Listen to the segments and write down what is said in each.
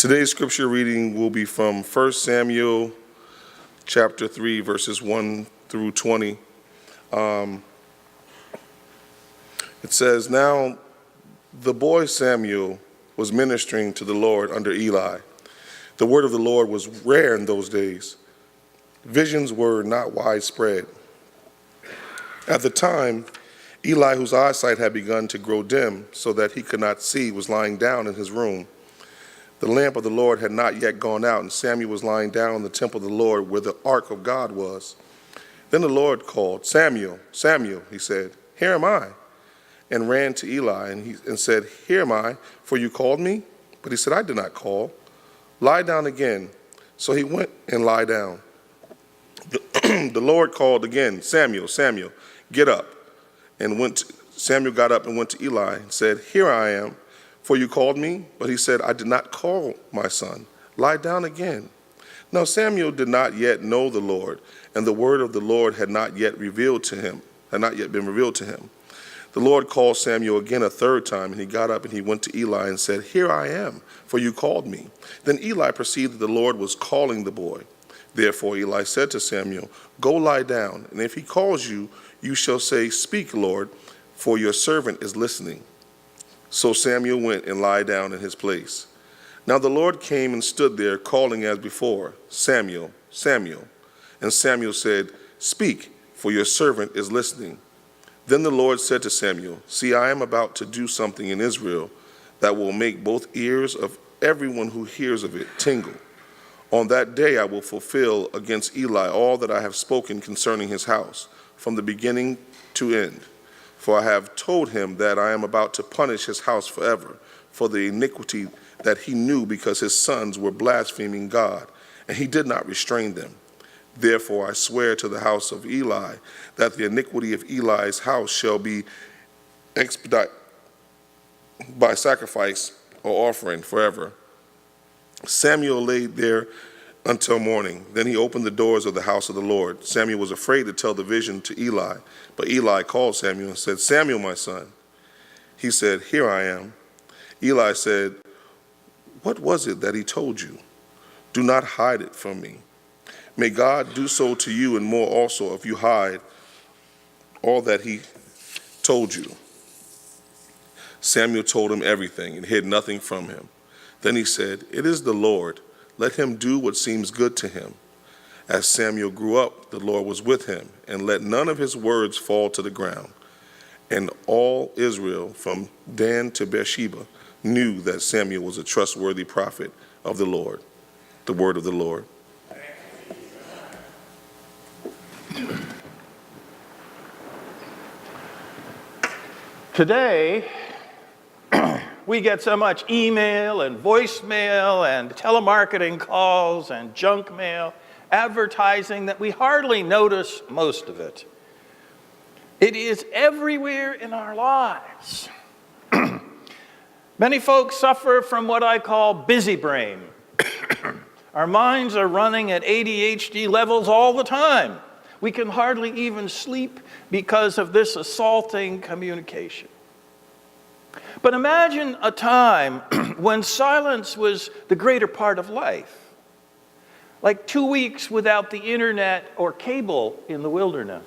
Today's scripture reading will be from 1 Samuel chapter 3, verses 1 through 20. It says, "Now the boy Samuel was ministering to the Lord under Eli. The word of the Lord was rare in those days. Visions were not widespread. At the time, Eli, whose eyesight had begun to grow dim so that he could not see, was lying down in his room. The lamp of the Lord had not yet gone out, and Samuel was lying down in the temple of the Lord where the ark of God was. Then the Lord called, 'Samuel, Samuel,' he said. 'Here am I,' and ran to Eli and said, 'Here am I, for you called me?' But he said, 'I did not call. Lie down again.' So he went and lay down. The Lord called again, 'Samuel, Samuel, get up.' Samuel got up and went to Eli and said, 'Here I am, for you called me?' But he said, 'I did not call, my son. Lie down again.' Now Samuel did not yet know the Lord, and the word of the Lord had not yet been revealed to him. The Lord called Samuel again a third time, and he got up and he went to Eli and said, 'Here I am, for you called me.' Then Eli perceived that the Lord was calling the boy. Therefore Eli said to Samuel, 'Go lie down, and if he calls you, you shall say, "Speak, Lord, for your servant is listening." So Samuel went and lay down in his place. Now the Lord came and stood there, calling as before, 'Samuel, Samuel.' And Samuel said, 'Speak, for your servant is listening.' Then the Lord said to Samuel, 'See, I am about to do something in Israel that will make both ears of everyone who hears of it tingle. On that day I will fulfill against Eli all that I have spoken concerning his house, from the beginning to end. For I have told him that I am about to punish his house forever for the iniquity that he knew, because his sons were blaspheming God, and he did not restrain them. Therefore I swear to the house of Eli that the iniquity of Eli's house shall be expedited by sacrifice or offering forever.' Samuel lay there until morning. Then he opened the doors of the house of the Lord. Samuel was afraid to tell the vision to Eli, but Eli called Samuel and said, 'Samuel, my son.' He said, 'Here I am.' Eli said, 'What was it that he told you? Do not hide it from me. May God do so to you and more also if you hide all that he told you.' Samuel told him everything and hid nothing from him. Then he said, 'It is the Lord. Let him do what seems good to him.' As Samuel grew up, the Lord was with him, and let none of his words fall to the ground. And all Israel, from Dan to Beersheba, knew that Samuel was a trustworthy prophet of the Lord." The word of the Lord. Today, we get so much email and voicemail and telemarketing calls and junk mail, advertising, that we hardly notice most of it. It is everywhere in our lives. Many folks suffer from what I call busy brain. Our minds are running at ADHD levels all the time. We can hardly even sleep because of this assaulting communication. But imagine a time when silence was the greater part of life, like 2 weeks without the internet or cable in the wilderness.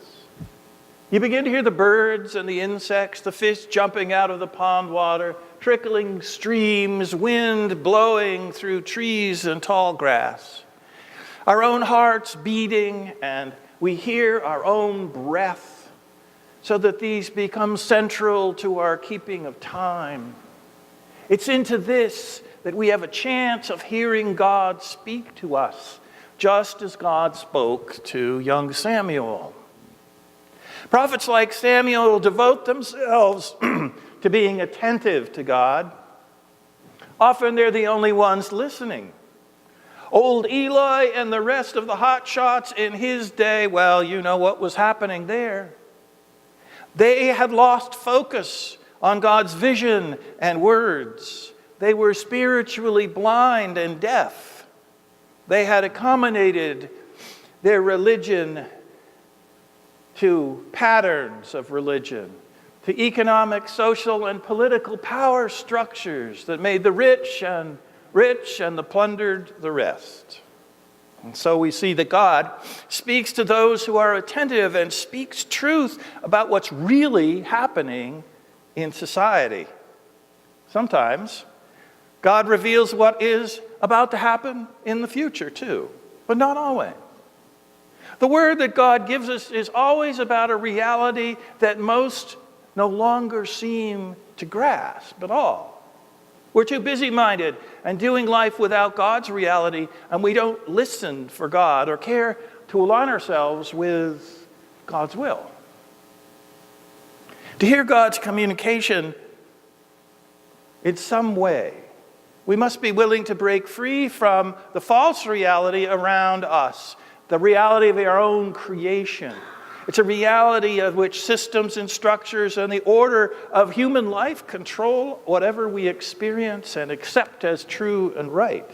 You begin to hear the birds and the insects, the fish jumping out of the pond water, trickling streams, wind blowing through trees and tall grass, our own hearts beating, and we hear our own breath, so that these become central to our keeping of time. It's into this that we have a chance of hearing God speak to us, just as God spoke to young Samuel. Prophets like Samuel devote themselves to being attentive to God. Often they're the only ones listening. Old Eli and the rest of the hotshots in his day, well, you know what was happening there. They had lost focus on God's vision and words. They were spiritually blind and deaf. They had accommodated their religion to patterns of religion, to economic, social, and political power structures that made the rich and rich and the plundered the rest. And so we see that God speaks to those who are attentive and speaks truth about what's really happening in society. Sometimes God reveals what is about to happen in the future too, but not always. The word that God gives us is always about a reality that most no longer seem to grasp at all. We're too busy-minded and doing life without God's reality, and we don't listen for God or care to align ourselves with God's will. To hear God's communication in some way, we must be willing to break free from the false reality around us, the reality of our own creation. It's a reality of which systems and structures and the order of human life control whatever we experience and accept as true and right.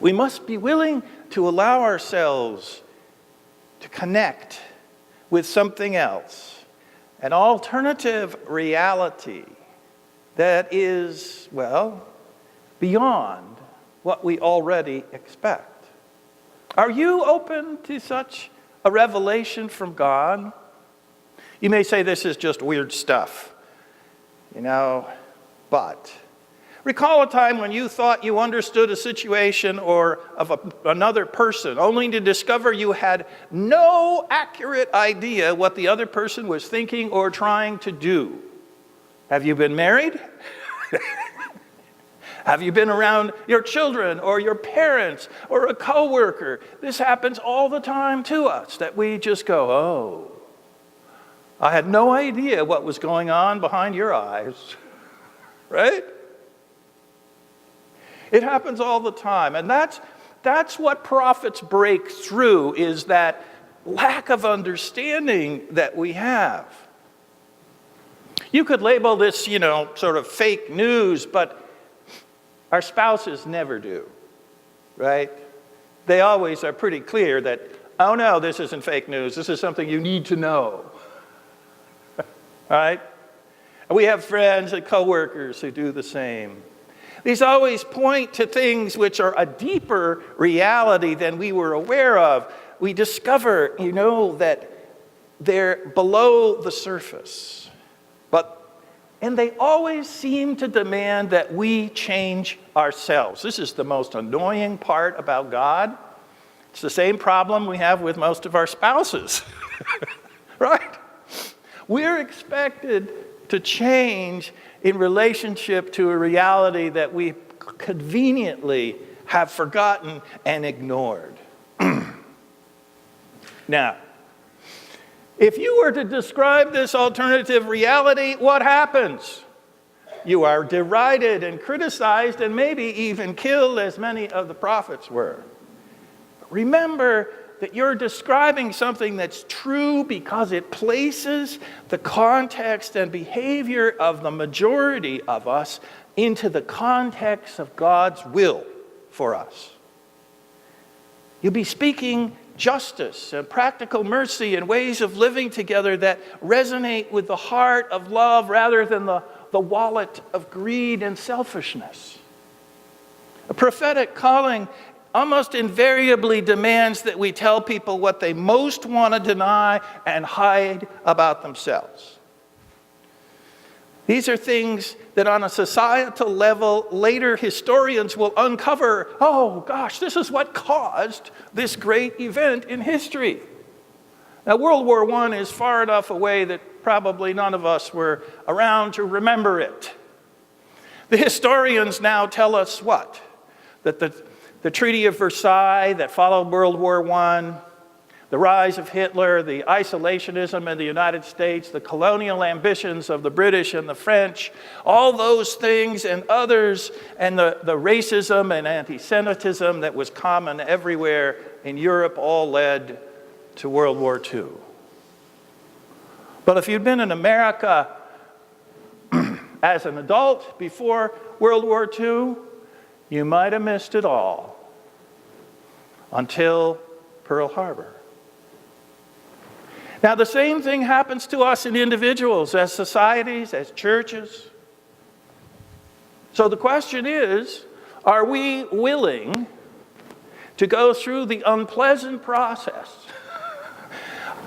We must be willing to allow ourselves to connect with something else, an alternative reality that is, well, beyond what we already expect. Are you open to such a revelation from God? You may say this is just weird stuff, but recall a time when you thought you understood a situation or of another person, only to discover you had no accurate idea what the other person was thinking or trying to do. Have you been married? Have you been around your children or your parents or a coworker? This happens all the time to us, that we just go, oh, I had no idea what was going on behind your eyes, right? It happens all the time, and that's what prophets break through, is that lack of understanding that we have. You could label this, sort of fake news, but our spouses never do, right? They always are pretty clear that, oh no, this isn't fake news. This is something you need to know, right? And we have friends and coworkers who do the same. These always point to things which are a deeper reality than we were aware of. We discover, that they're below the surface. And they always seem to demand that we change ourselves. This is the most annoying part about God. It's the same problem we have with most of our spouses, right? We're expected to change in relationship to a reality that we conveniently have forgotten and ignored. Now, if you were to describe this alternative reality, what happens? You are derided and criticized and maybe even killed, as many of the prophets were. Remember that you're describing something that's true because it places the context and behavior of the majority of us into the context of God's will for us. You'll be speaking justice and practical mercy and ways of living together that resonate with the heart of love rather than the wallet of greed and selfishness. A prophetic calling almost invariably demands that we tell people what they most want to deny and hide about themselves. These are things that on a societal level, later historians will uncover, oh gosh, this is what caused this great event in history. Now, World War I is far enough away that probably none of us were around to remember it. The historians now tell us what? That the Treaty of Versailles that followed World War I, the rise of Hitler, the isolationism in the United States, the colonial ambitions of the British and the French, all those things and others, and the racism and anti-Semitism that was common everywhere in Europe all led to World War II. But if you'd been in America as an adult before World War II, you might have missed it all until Pearl Harbor. Now, the same thing happens to us in individuals, as societies, as churches. So the question is, Are we willing to go through the unpleasant process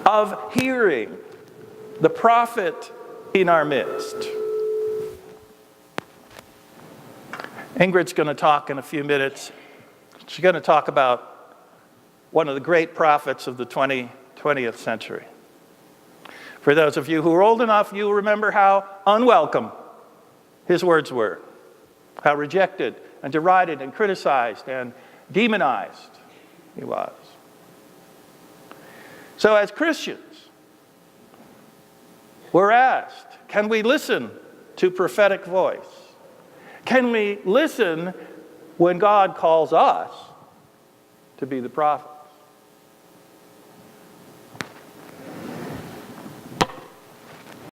of hearing the prophet in our midst? Ingrid's going to talk in a few minutes. She's going to talk about one of the great prophets of the 20th century. For those of you who are old enough, you'll remember how unwelcome his words were, how rejected and derided and criticized and demonized he was. So as Christians, we're asked, can we listen to prophetic voice? Can we listen when God calls us to be the prophet?